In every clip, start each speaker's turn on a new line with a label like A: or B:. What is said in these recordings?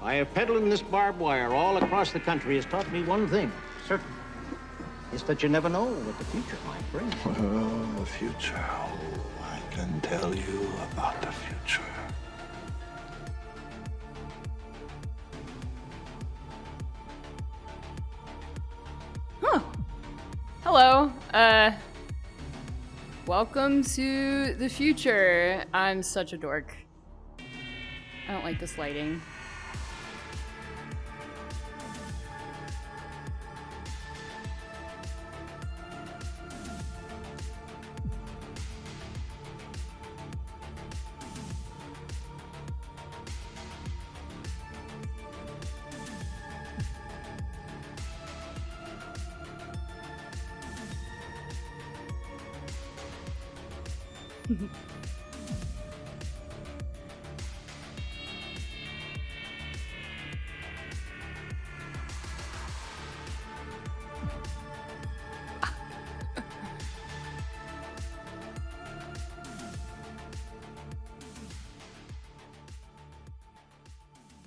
A: Why, peddling this barbed wire all across the country has taught me one thing, certain. It's that you never know what the future might bring.
B: Well, the future. Oh, I can tell you about the future.
C: Huh. Hello. Welcome to the future. I'm such a dork. I don't like this lighting.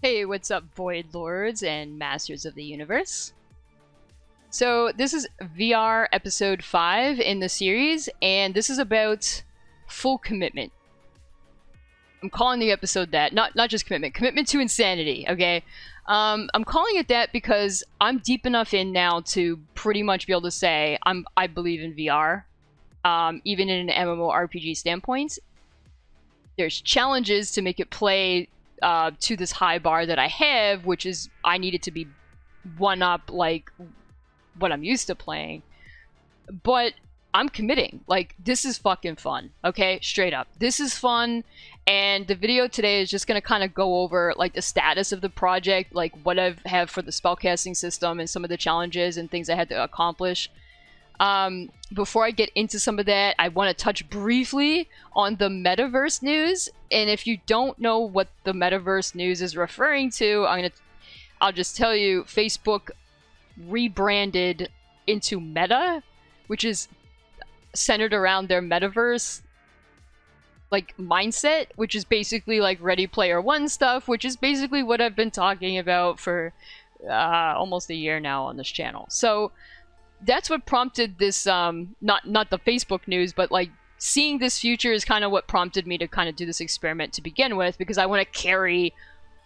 C: Hey, what's up, Void Lords and Masters of the Universe? So, this is VR episode 5 in the series, and this is about full commitment. I'm calling the episode that, not just commitment to insanity, okay? I'm calling it that because I'm deep enough in now to pretty much be able to say I believe in VR, even in an MMORPG standpoint. There's challenges to make it play to this high bar that I have, which is I need it to be one up like what I'm used to playing. But I'm committing. Like, this is fucking fun, okay? Straight up. This is fun, and the video today is just gonna kind of go over like the status of the project, like what I have for the spellcasting system and some of the challenges and things I had to accomplish. Before I get into some of that, I want to touch briefly on the metaverse news. And if you don't know what the metaverse news is referring to, I'll just tell you, Facebook rebranded into Meta, which is centered around their metaverse like mindset, which is basically like Ready Player One stuff, which is basically what I've been talking about for almost a year now on this channel. So that's what prompted this, not the Facebook news, but like seeing this future is kind of what prompted me to kind of do this experiment to begin with, because I want to carry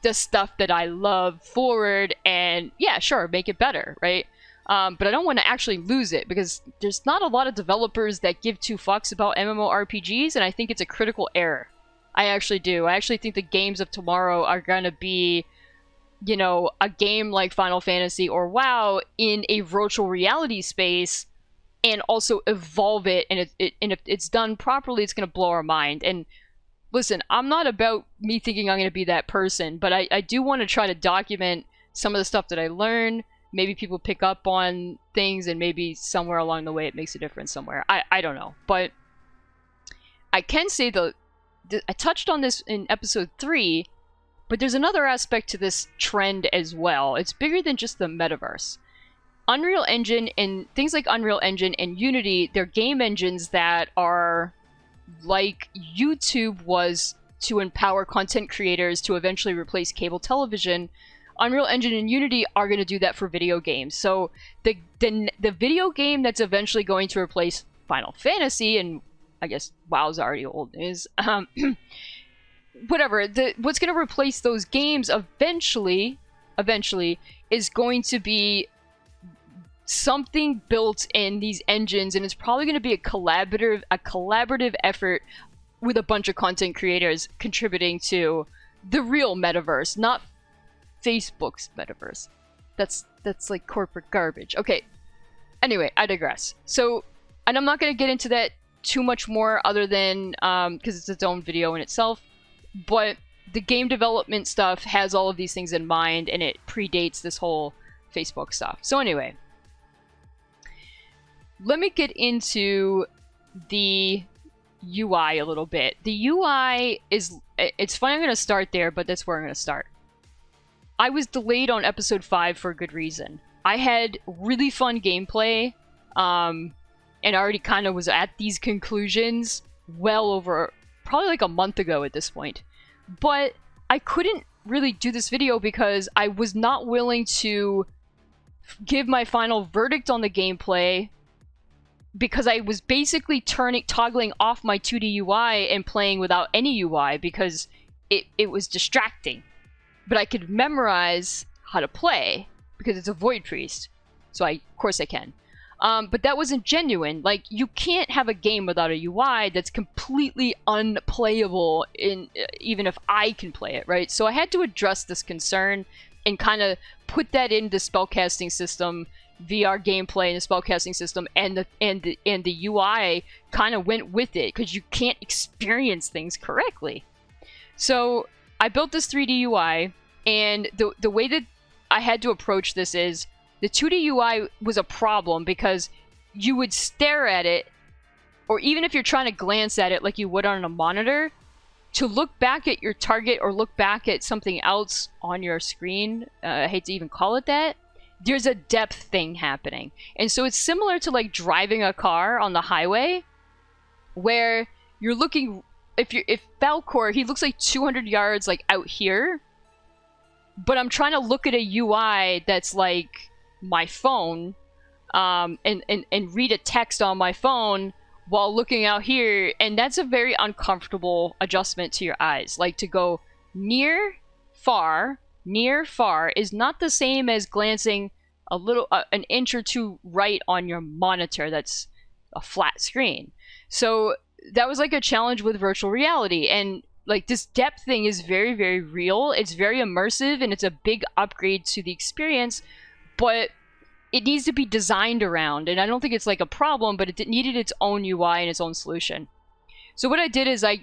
C: the stuff that I love forward and, yeah, sure, make it better, right? But I don't want to actually lose it, because there's not a lot of developers that give two fucks about MMORPGs, and I think it's a critical error. I actually do. I actually think the games of tomorrow are going to be, you know, a game like Final Fantasy or WoW in a virtual reality space, and also evolve it, and if it's done properly, it's going to blow our mind. And listen, I'm not about me thinking I'm going to be that person, but I do want to try to document some of the stuff that I learn. Maybe people pick up on things, and maybe somewhere along the way it makes a difference somewhere. I don't know. But I can say I touched on this in episode 3, but there's another aspect to this trend as well. It's bigger than just the metaverse. Unreal Engine and things like Unreal Engine and Unity, they're game engines that are like YouTube was to empower content creators to eventually replace cable television. Unreal Engine and Unity are going to do that for video games. So the video game that's eventually going to replace Final Fantasy, and I guess WoW's already old news, whatever, what's going to replace those games eventually is going to be something built in these engines, and it's probably going to be a collaborative effort with a bunch of content creators contributing to the real metaverse, not Facebook's metaverse. That's like corporate garbage. Okay. Anyway, I digress. So, and I'm not going to get into that too much more, other than because it's its own video in itself. But the game development stuff has all of these things in mind, and it predates this whole Facebook stuff. So anyway, let me get into the UI a little bit. The UI it's funny I'm going to start there, but that's where I'm going to start. I was delayed on episode 5 for a good reason. I had really fun gameplay, and I already kind of was at these conclusions well over, probably like a month ago at this point. But I couldn't really do this video because I was not willing to give my final verdict on the gameplay, because I was basically toggling off my 2D UI and playing without any UI because it was distracting. But I could memorize how to play because it's a Void Priest, so of course I can. But that wasn't genuine. Like, you can't have a game without a UI that's completely unplayable, even if I can play it, right? So I had to address this concern and kind of put that in the spellcasting system, VR gameplay in the spellcasting system, and the UI kind of went with it because you can't experience things correctly. So I built this 3D UI, and the way that I had to approach this is the 2D UI was a problem because you would stare at it, or even if you're trying to glance at it like you would on a monitor, to look back at your target or look back at something else on your screen, I hate to even call it that, there's a depth thing happening. And so it's similar to like driving a car on the highway, where you're looking, if Falcor, he looks like 200 yards like out here, but I'm trying to look at a UI that's like my phone, and read a text on my phone while looking out here, and that's a very uncomfortable adjustment to your eyes. Like, to go near far is not the same as glancing a little an inch or two right on your monitor that's a flat screen. So that was like a challenge with virtual reality, and like this depth thing is very, very real. It's very immersive, and it's a big upgrade to the experience, but it needs to be designed around, and I don't think it's like a problem, but it needed its own UI and its own solution. So what I did is I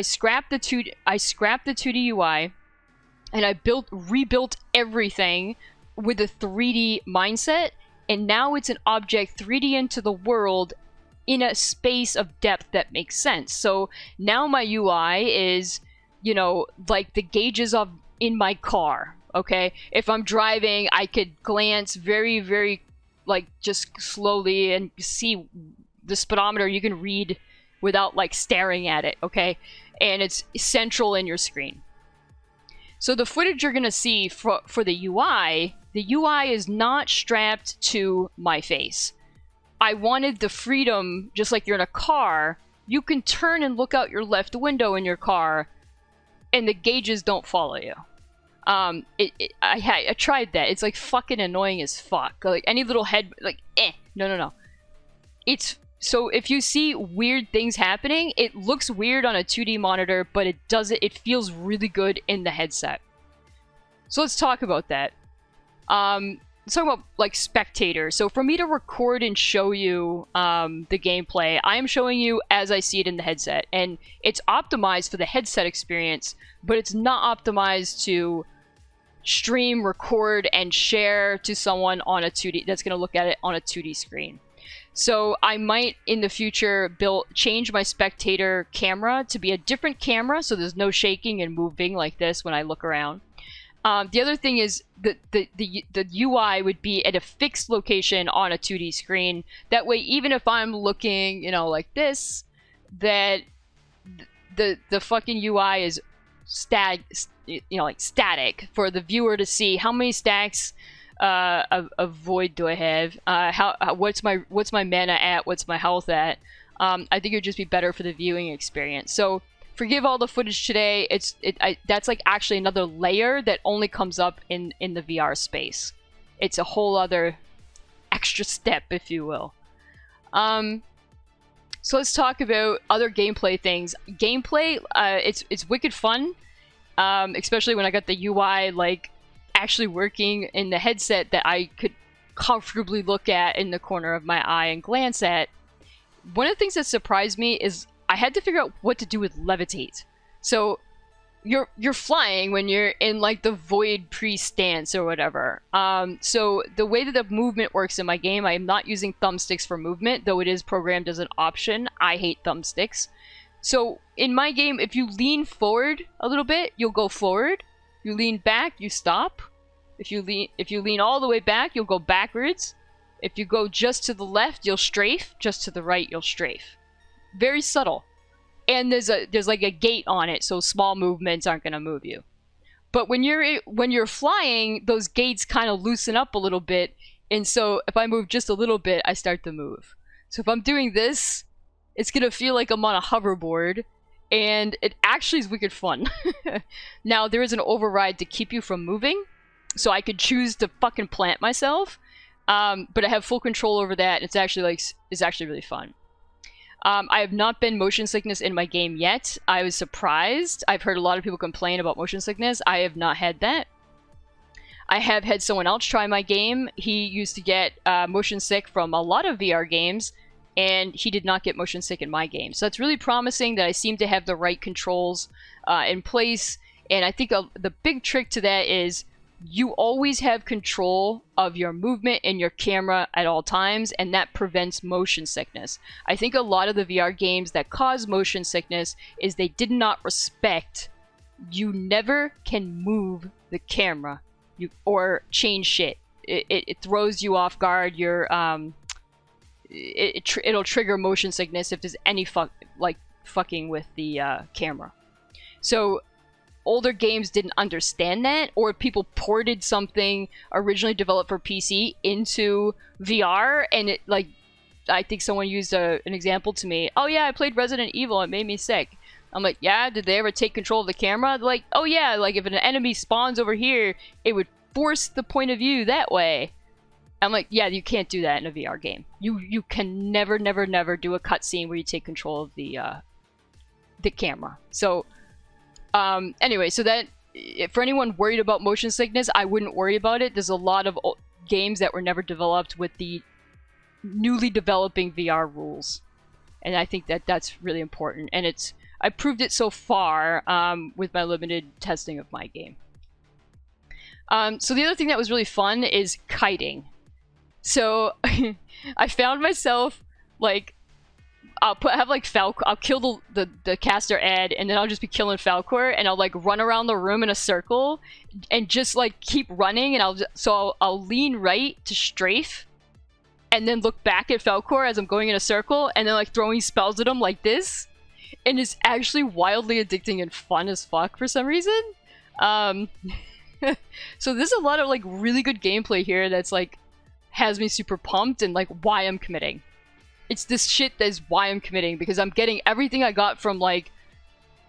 C: scrapped the 2D UI, and I rebuilt everything with a 3D mindset, and now it's an object 3D into the world in a space of depth that makes sense. So now my UI is, you know, like the gauges of in my car. Okay, if I'm driving, I could glance very, very, like, just slowly and see the speedometer. You can read without, like, staring at it, okay? And it's central in your screen. So the footage you're going to see for the UI is not strapped to my face. I wanted the freedom, just like you're in a car, you can turn and look out your left window in your car, and the gauges don't follow you. I tried that. It's like fucking annoying as fuck. Like any little head, like no. It's so if you see weird things happening, it looks weird on a 2D monitor, but it feels really good in the headset. So let's talk about that. Let's talk about like Spectator. So for me to record and show you the gameplay, I am showing you as I see it in the headset, and it's optimized for the headset experience, but it's not optimized to stream, record, and share to someone on a 2D that's going to look at it on a 2D screen. So I might in the future change my Spectator camera to be a different camera, so there's no shaking and moving like this when I look around. The other thing is the UI would be at a fixed location on a 2D screen. That way, even if I'm looking, you know, like this, that the fucking UI is static for the viewer to see how many stacks of void do I have, what's my mana at, what's my health at. I think it would just be better for the viewing experience. So forgive all the footage today. That's like actually another layer that only comes up in the VR space. It's a whole other extra step, if you will. So let's talk about other gameplay things. Gameplay, it's wicked fun, especially when I got the UI like actually working in the headset that I could comfortably look at in the corner of my eye and glance at. One of the things that surprised me is I had to figure out what to do with levitate. So you're flying when you're in like the Void Priest stance or whatever. So the way that the movement works in my game, I am not using thumbsticks for movement, though it is programmed as an option. I hate thumbsticks. So in my game, if you lean forward a little bit, you'll go forward. You lean back, you stop. If you lean all the way back, you'll go backwards. If you go just to the left, you'll strafe. Just to the right, you'll strafe. Very subtle. And there's like a gate on it, so small movements aren't going to move you. But when you're flying, those gates kind of loosen up a little bit, and so if I move just a little bit, I start to move. So if I'm doing this, it's gonna feel like I'm on a hoverboard, and it actually is wicked fun. Now there is an override to keep you from moving, so I could choose to fucking plant myself, but I have full control over that. It's actually really fun. I have not been motion sickness in my game yet. I was surprised. I've heard a lot of people complain about motion sickness. I have not had that. I have had someone else try my game. He used to get motion sick from a lot of VR games, and he did not get motion sick in my game. So that's really promising that I seem to have the right controls in place. And I think the big trick to that is you always have control of your movement and your camera at all times, and that prevents motion sickness. I think a lot of the VR games that cause motion sickness is they did not respect you never can move the camera or change shit. It throws you off guard. It'll trigger motion sickness if there's any fucking with the camera. So older games didn't understand that, or people ported something originally developed for PC into VR, and it, like, I think someone used an example to me. Oh yeah, I played Resident Evil, it made me sick. I'm like, yeah, did they ever take control of the camera? They're like, oh yeah, like if an enemy spawns over here, it would force the point of view that way. I'm like, yeah, you can't do that in a VR game. You can never do a cutscene where you take control of the camera. So anyway, so that, for anyone worried about motion sickness, I wouldn't worry about it. There's a lot of games that were never developed with the newly developing VR rules, and I think that that's really important. And I proved it so far with my limited testing of my game. So the other thing that was really fun is kiting. So I found myself like, I'll kill the caster Ed, and then I'll just be killing Falcor, and I'll like run around the room in a circle and just like keep running, and I'll lean right to strafe and then look back at Falcor as I'm going in a circle, and then like throwing spells at him like this. And it's actually wildly addicting and fun as fuck for some reason. So there's a lot of like really good gameplay here that's like has me super pumped, and like why I'm committing. It's this shit that's why I'm committing, because I'm getting everything I got from like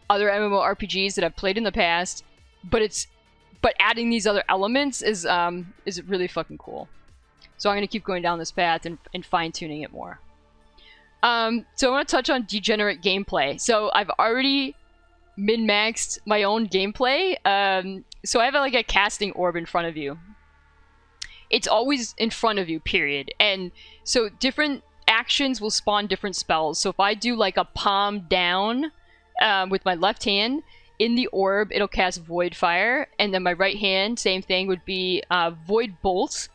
C: other MMORPGs that I've played in the past, but adding these other elements is really fucking cool. So I'm gonna keep going down this path and fine-tuning it more. So I want to touch on degenerate gameplay. So I've already min-maxed my own gameplay. So I have like a casting orb in front of you. It's always in front of you, period. And so different actions will spawn different spells. So if I do like a palm down with my left hand, in the orb it'll cast Void Fire, and then my right hand, same thing, would be Void Bolt,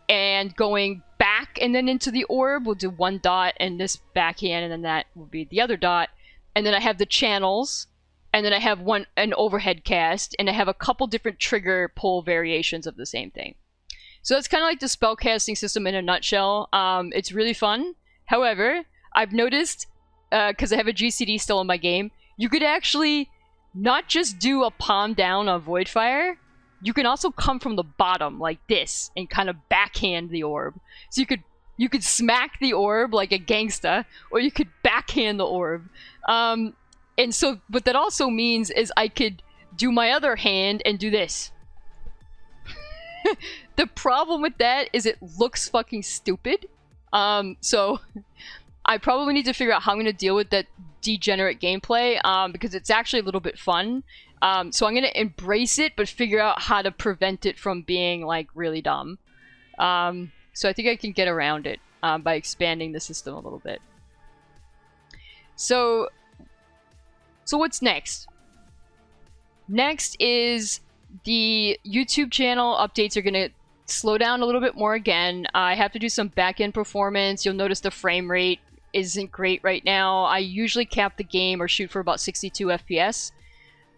C: and going back and then into the orb we'll do one dot, and this backhand, and then that will be the other dot. And then I have the channels, and then I have an overhead cast, and I have a couple different trigger pull variations of the same thing. So it's kind of like the spellcasting system in a nutshell. It's really fun. However, I've noticed, because I have a GCD still in my game, you could actually not just do a palm down on Void Fire, you can also come from the bottom like this and kind of backhand the orb. So you could smack the orb like a gangsta, or you could backhand the orb. And so what that also means is I could do my other hand and do this. The problem with that is it looks fucking stupid. So I probably need to figure out how I'm going to deal with that degenerate gameplay, because it's actually a little bit fun. So I'm going to embrace it, but figure out how to prevent it from being like really dumb. So I think I can get around it by expanding the system a little bit. So what's next? Next is the YouTube channel updates are going to slow down a little bit more again. I have to do some back-end performance. You'll notice the frame rate isn't great right now. I usually cap the game or shoot for about 62 FPS.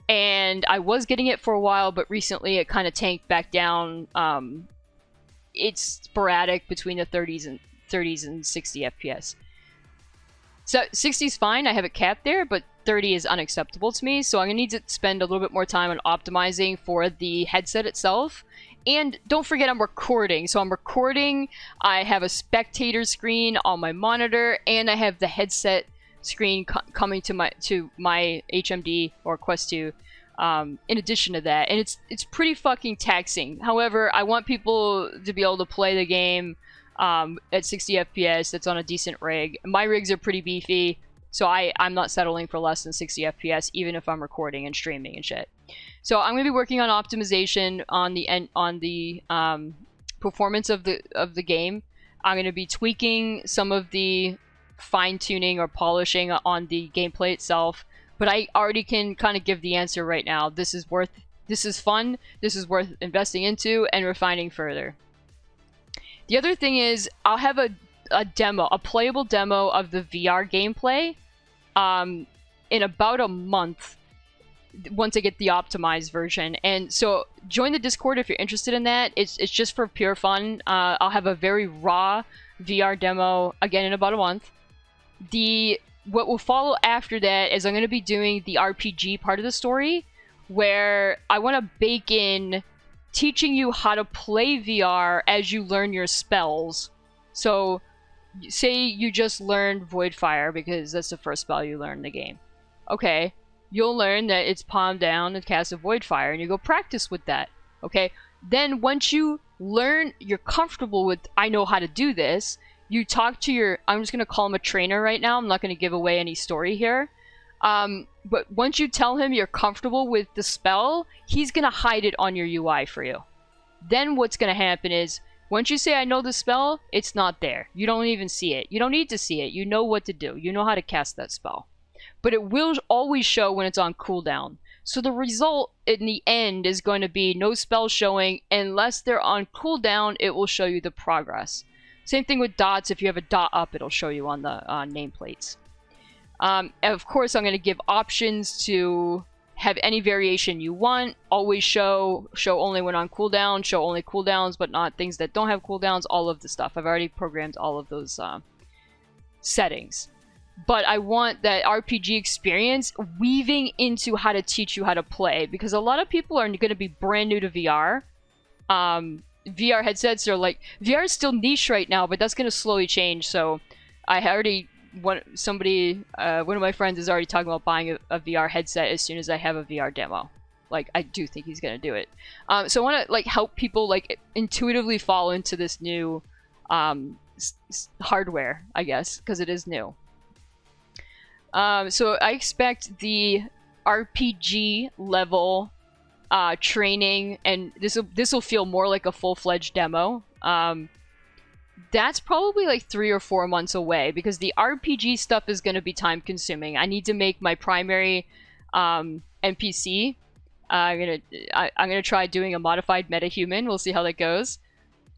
C: And I was getting it for a while, but recently it kind of tanked back down. It's sporadic between the 30s and 60 FPS. So 60 is fine, I have it capped there, but 30 is unacceptable to me, so I'm gonna need to spend a little bit more time on optimizing for the headset itself. And don't forget I'm recording, so I'm recording, I have a spectator screen on my monitor, and I have the headset screen coming to my HMD or Quest 2 in addition to that, and it's pretty fucking taxing. However, I want people to be able to play the game at 60 FPS that's on a decent rig. My rigs are pretty beefy, so I'm not settling for less than 60 FPS even if I'm recording and streaming and shit. So I'm going to be working on optimization on the performance of the game. I'm going to be tweaking some of the fine-tuning or polishing on the gameplay itself, but I already can kind of give the answer right now. This is fun, this is worth investing into and refining further. The other thing is I'll have a demo, a playable demo of the VR gameplay in about a month once I get the optimized version. And so join the Discord if you're interested in that. It's just for pure fun. I'll have a very raw VR demo again in about a month. What will follow after that is I'm going to be doing the RPG part of the story, where I want to bake in teaching you how to play VR as you learn your spells. So say you just learned Void Fire because that's the first spell you learn in the game. Okay, you'll learn that it's palm down and cast a Void Fire, and you go practice with that. Okay, then once you learn, you're comfortable with, I know how to do this, you talk to your, I'm just going to call him a trainer right now, I'm not going to give away any story here. But once you tell him you're comfortable with the spell, he's going to hide it on your UI for you. Then what's going to happen is, once you say, I know the spell, it's not there. You don't even see it. You don't need to see it. You know what to do. You know how to cast that spell. But it will always show when it's on cooldown. So the result in the end is going to be no spell showing unless they're on cooldown. It will show you the progress. Same thing with dots. If you have a dot up, it'll show you on the nameplates. Of course, I'm going to give options to have any variation you want. Always show only when on cooldown, show only cooldowns, but not things that don't have cooldowns, all of the stuff. I've already programmed all of those settings. But I want that RPG experience weaving into how to teach you how to play, because a lot of people are going to be brand new to VR. VR headsets are like, VR is still niche right now, but that's going to slowly change. So I already, one of my friends is already talking about buying a VR headset as soon as I have a VR demo. Like, I do think he's going to do it. So I want to like help people like intuitively fall into this new hardware, I guess, because it is new. So I expect the RPG level training, and this will feel more like a full-fledged demo. That's probably like 3 or 4 months away, because the RPG stuff is going to be time consuming. I need to make my primary NPC. I'm gonna try doing a modified metahuman. We'll see how that goes.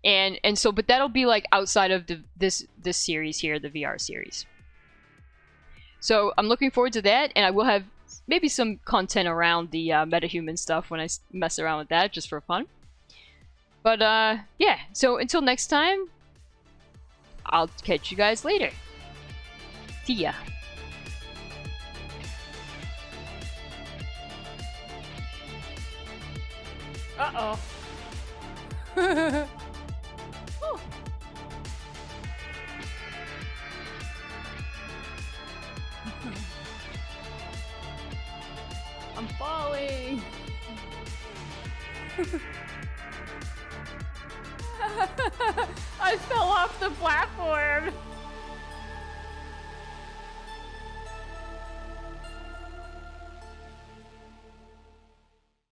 C: And so, but that'll be like outside of this series here, the VR series. So I'm looking forward to that, and I will have maybe some content around the metahuman stuff when I mess around with that, just for fun. But yeah, so until next time, I'll catch you guys later. See ya.
D: Uh-oh. I'm falling. I fell off the platform.